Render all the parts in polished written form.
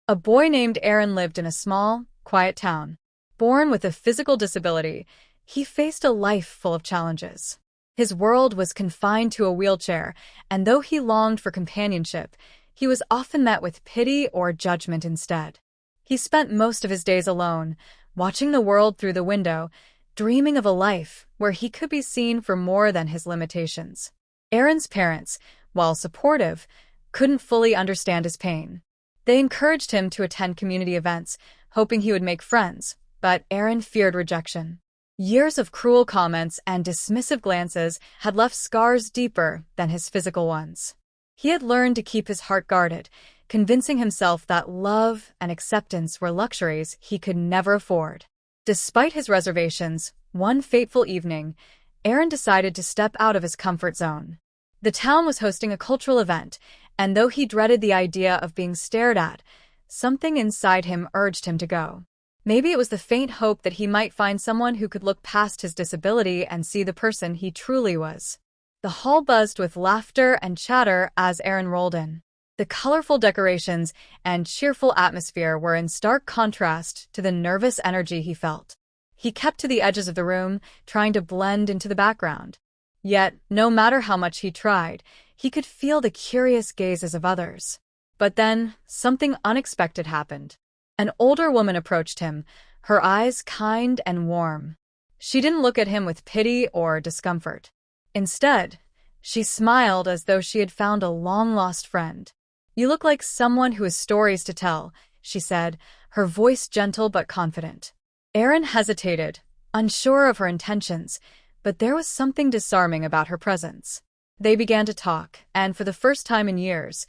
A boy named Aaron lived in a small, quiet town. Born with a physical disability, he faced a life full of challenges. His world was confined to a wheelchair, and though he longed for companionship, he was often met with pity or judgment instead. He spent most of his days alone, watching the world through the window, dreaming of a life where he could be seen for more than his limitations. Aaron's parents, while supportive, couldn't fully understand his pain. They encouraged him to attend community events, hoping he would make friends, but Aaron feared rejection. Years of cruel comments and dismissive glances had left scars deeper than his physical ones. He had learned to keep his heart guarded, convincing himself that love and acceptance were luxuries he could never afford. Despite his reservations, one fateful evening, Aaron decided to step out of his comfort zone. The town was hosting a cultural event, and though he dreaded the idea of being stared at, something inside him urged him to go. Maybe it was the faint hope that he might find someone who could look past his disability and see the person he truly was. The hall buzzed with laughter and chatter as Aaron rolled in. The colorful decorations and cheerful atmosphere were in stark contrast to the nervous energy he felt. He kept to the edges of the room, trying to blend into the background. Yet, no matter how much he tried, he could feel the curious gazes of others. But then, something unexpected happened. An older woman approached him, her eyes kind and warm. She didn't look at him with pity or discomfort. Instead, she smiled as though she had found a long-lost friend. "You look like someone who has stories to tell," she said, her voice gentle but confident. Aaron hesitated, unsure of her intentions, but there was something disarming about her presence. They began to talk, and for the first time in years,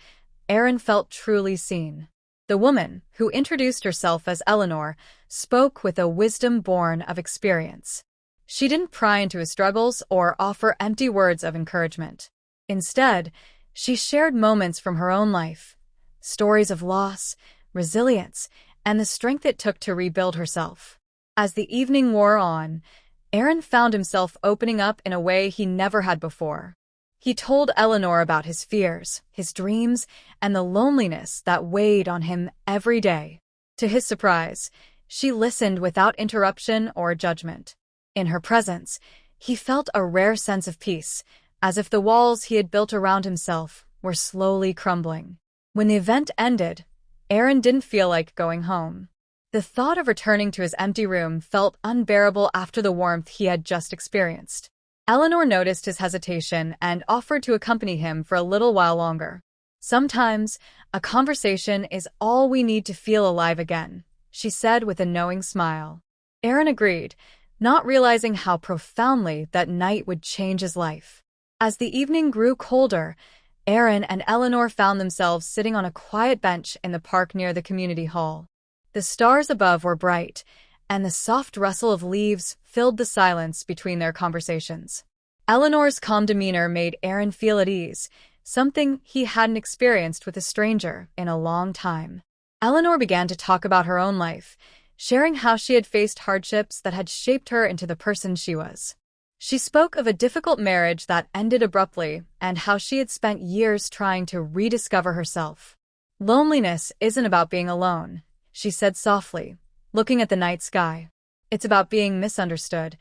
Aaron felt truly seen. The woman, who introduced herself as Eleanor, spoke with a wisdom born of experience. She didn't pry into his struggles or offer empty words of encouragement. Instead, she shared moments from her own life, stories of loss, resilience, and the strength it took to rebuild herself. As the evening wore on, Aaron found himself opening up in a way he never had before. He told Eleanor about his fears, his dreams, and the loneliness that weighed on him every day. To his surprise, she listened without interruption or judgment. In her presence, he felt a rare sense of peace, as if the walls he had built around himself were slowly crumbling. When the event ended, Aaron didn't feel like going home. The thought of returning to his empty room felt unbearable after the warmth he had just experienced. Eleanor noticed his hesitation and offered to accompany him for a little while longer. "Sometimes, a conversation is all we need to feel alive again," she said with a knowing smile. Aaron agreed, not realizing how profoundly that night would change his life. As the evening grew colder, Aaron and Eleanor found themselves sitting on a quiet bench in the park near the community hall. The stars above were bright, and the soft rustle of leaves filled the silence between their conversations. Eleanor's calm demeanor made Aaron feel at ease, something he hadn't experienced with a stranger in a long time. Eleanor began to talk about her own life, sharing how she had faced hardships that had shaped her into the person she was. She spoke of a difficult marriage that ended abruptly and how she had spent years trying to rediscover herself. "Loneliness isn't about being alone," she said softly, looking at the night sky. "It's about being misunderstood,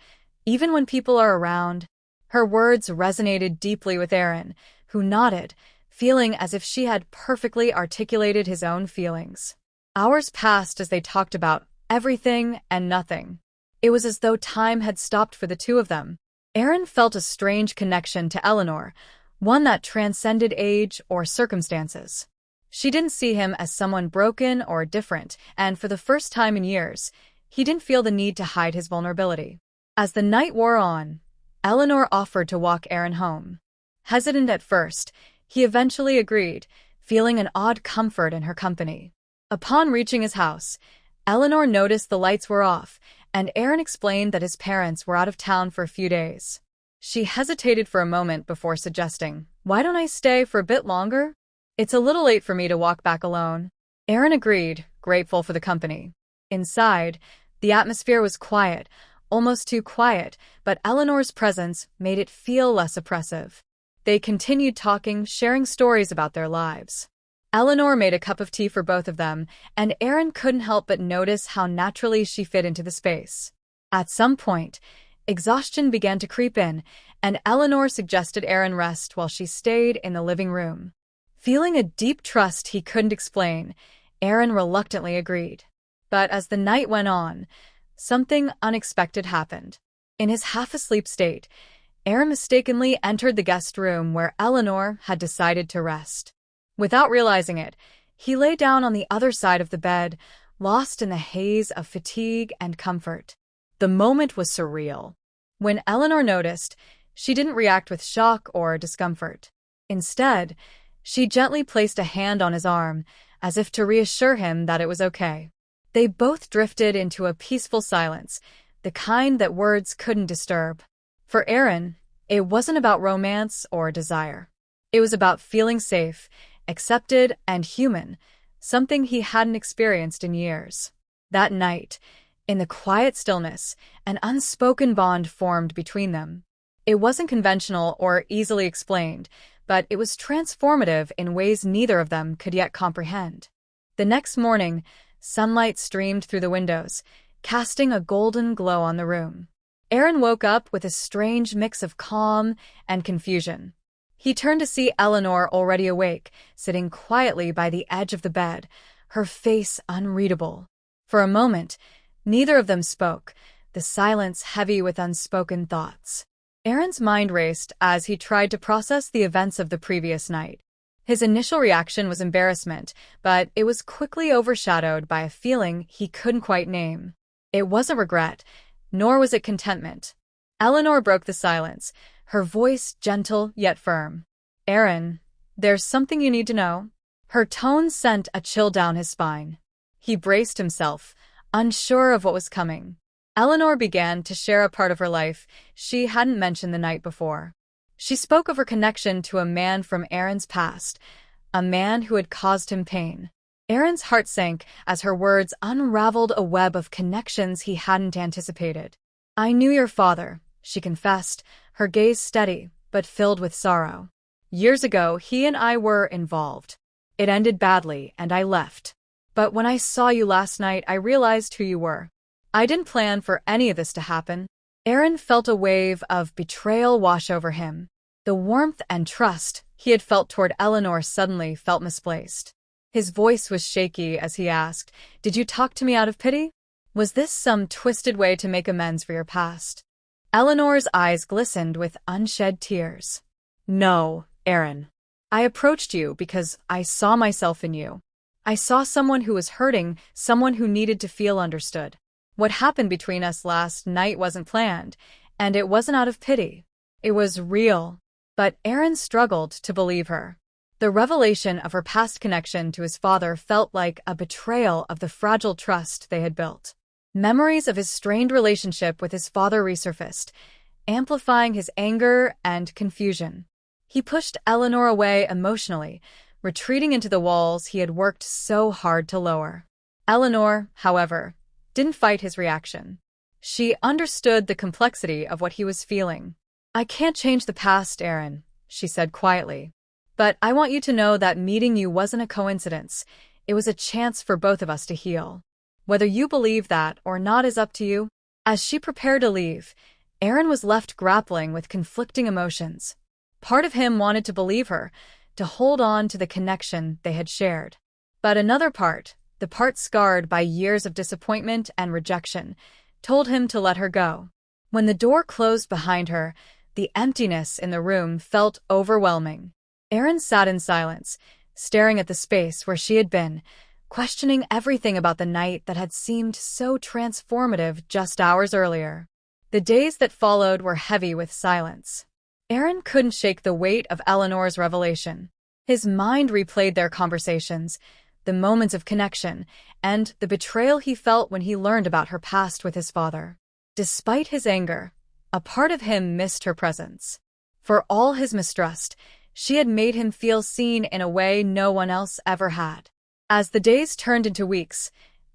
even when people are around." Her words resonated deeply with Aaron, who nodded, feeling as if she had perfectly articulated his own feelings. Hours passed as they talked about everything and nothing. It was as though time had stopped for the two of them. Aaron felt a strange connection to Eleanor, one that transcended age or circumstances. She didn't see him as someone broken or different, and for the first time in years, he didn't feel the need to hide his vulnerability. As the night wore on, Eleanor offered to walk Aaron home. Hesitant at first, he eventually agreed, feeling an odd comfort in her company. Upon reaching his house, Eleanor noticed the lights were off, and Aaron explained that his parents were out of town for a few days. She hesitated for a moment before suggesting, "Why don't I stay for a bit longer? It's a little late for me to walk back alone." Aaron agreed, grateful for the company. Inside, the atmosphere was quiet, almost too quiet, but Eleanor's presence made it feel less oppressive. They continued talking, sharing stories about their lives. Eleanor made a cup of tea for both of them, and Aaron couldn't help but notice how naturally she fit into the space. At some point, exhaustion began to creep in, and Eleanor suggested Aaron rest while she stayed in the living room. Feeling a deep trust he couldn't explain, Aaron reluctantly agreed. But as the night went on, something unexpected happened. In his half-asleep state, Aaron mistakenly entered the guest room where Eleanor had decided to rest. Without realizing it, he lay down on the other side of the bed, lost in the haze of fatigue and comfort. The moment was surreal. When Eleanor noticed, she didn't react with shock or discomfort. Instead, she gently placed a hand on his arm, as if to reassure him that it was okay. They both drifted into a peaceful silence, the kind that words couldn't disturb. For Aaron, it wasn't about romance or desire. It was about feeling safe, accepted, and human, something he hadn't experienced in years. That night, in the quiet stillness, an unspoken bond formed between them. It wasn't conventional or easily explained, but it was transformative in ways neither of them could yet comprehend. The next morning, sunlight streamed through the windows, casting a golden glow on the room. Aaron woke up with a strange mix of calm and confusion. He turned to see Eleanor already awake, sitting quietly by the edge of the bed, her face unreadable. For a moment, neither of them spoke, the silence heavy with unspoken thoughts. Aaron's mind raced as he tried to process the events of the previous night. His initial reaction was embarrassment, but it was quickly overshadowed by a feeling he couldn't quite name. It wasn't regret, nor was it contentment. Eleanor broke the silence, her voice gentle yet firm. "Aaron, there's something you need to know." Her tone sent a chill down his spine. He braced himself, unsure of what was coming. Eleanor began to share a part of her life she hadn't mentioned the night before. She spoke of her connection to a man from Aaron's past, a man who had caused him pain. Aaron's heart sank as her words unraveled a web of connections he hadn't anticipated. "I knew your father," she confessed, her gaze steady but filled with sorrow. "Years ago, he and I were involved. It ended badly, and I left. But when I saw you last night, I realized who you were. I didn't plan for any of this to happen." Aaron felt a wave of betrayal wash over him. The warmth and trust he had felt toward Eleanor suddenly felt misplaced. His voice was shaky as he asked, "Did you talk to me out of pity? Was this some twisted way to make amends for your past?" Eleanor's eyes glistened with unshed tears. "No, Aaron. I approached you because I saw myself in you. I saw someone who was hurting, someone who needed to feel understood. What happened between us last night wasn't planned, and it wasn't out of pity. It was real." But Aaron struggled to believe her. The revelation of her past connection to his father felt like a betrayal of the fragile trust they had built. Memories of his strained relationship with his father resurfaced, amplifying his anger and confusion. He pushed Eleanor away emotionally, retreating into the walls he had worked so hard to lower. Eleanor, however, didn't fight his reaction. She understood the complexity of what he was feeling. "I can't change the past, Aaron," she said quietly. "But I want you to know that meeting you wasn't a coincidence. It was a chance for both of us to heal. Whether you believe that or not is up to you." As she prepared to leave, Aaron was left grappling with conflicting emotions. Part of him wanted to believe her, to hold on to the connection they had shared. But another part, the part scarred by years of disappointment and rejection, told him to let her go. When the door closed behind her, the emptiness in the room felt overwhelming. Aaron sat in silence, staring at the space where she had been, questioning everything about the night that had seemed so transformative just hours earlier. The days that followed were heavy with silence. Aaron couldn't shake the weight of Eleanor's revelation. His mind replayed their conversations, the moments of connection, and the betrayal he felt when he learned about her past with his father. Despite his anger, a part of him missed her presence. For all his mistrust, she had made him feel seen in a way no one else ever had. As the days turned into weeks,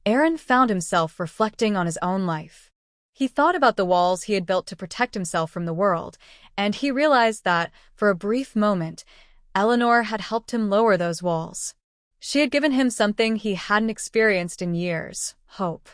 Aaron found himself reflecting on his own life. He thought about the walls he had built to protect himself from the world, and he realized that, for a brief moment, Eleanor had helped him lower those walls. She had given him something he hadn't experienced in years, hope.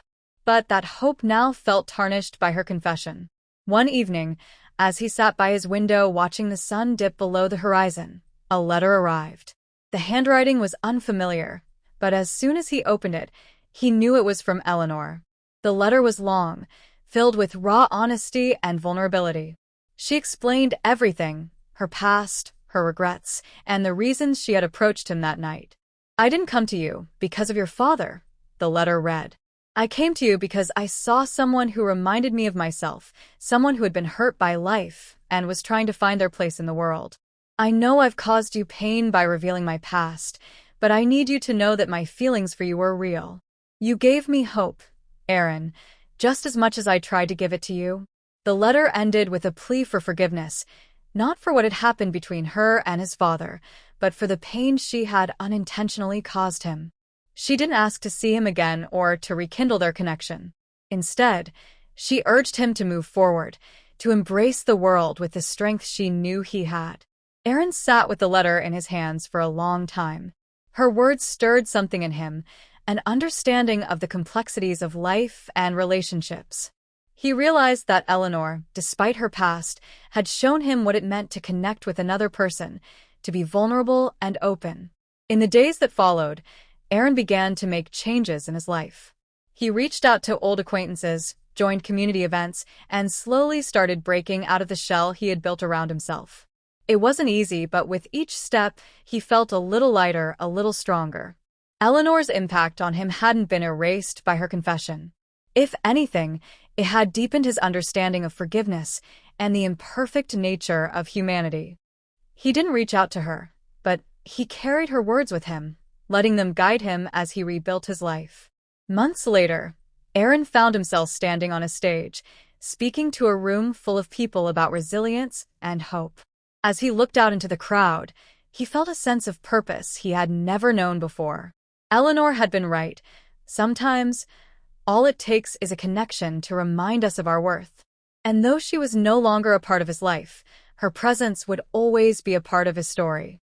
But that hope now felt tarnished by her confession. One evening, as he sat by his window watching the sun dip below the horizon, a letter arrived. The handwriting was unfamiliar, but as soon as he opened it, he knew it was from Eleanor. The letter was long, filled with raw honesty and vulnerability. She explained everything, her past, her regrets, and the reasons she had approached him that night. "I didn't come to you because of your father," the letter read. "I came to you because I saw someone who reminded me of myself, someone who had been hurt by life and was trying to find their place in the world. I know I've caused you pain by revealing my past, but I need you to know that my feelings for you were real. You gave me hope, Aaron, just as much as I tried to give it to you." The letter ended with a plea for forgiveness, not for what had happened between her and his father, but for the pain she had unintentionally caused him. She didn't ask to see him again or to rekindle their connection. Instead, she urged him to move forward, to embrace the world with the strength she knew he had. Aaron sat with the letter in his hands for a long time. Her words stirred something in him, an understanding of the complexities of life and relationships. He realized that Eleanor, despite her past, had shown him what it meant to connect with another person, to be vulnerable and open. In the days that followed, Aaron began to make changes in his life. He reached out to old acquaintances, joined community events, and slowly started breaking out of the shell he had built around himself. It wasn't easy, but with each step, he felt a little lighter, a little stronger. Eleanor's impact on him hadn't been erased by her confession. If anything, it had deepened his understanding of forgiveness and the imperfect nature of humanity. He didn't reach out to her, but he carried her words with him, letting them guide him as he rebuilt his life. Months later, Aaron found himself standing on a stage, speaking to a room full of people about resilience and hope. As he looked out into the crowd, he felt a sense of purpose he had never known before. Eleanor had been right. Sometimes, all it takes is a connection to remind us of our worth. And though she was no longer a part of his life, her presence would always be a part of his story.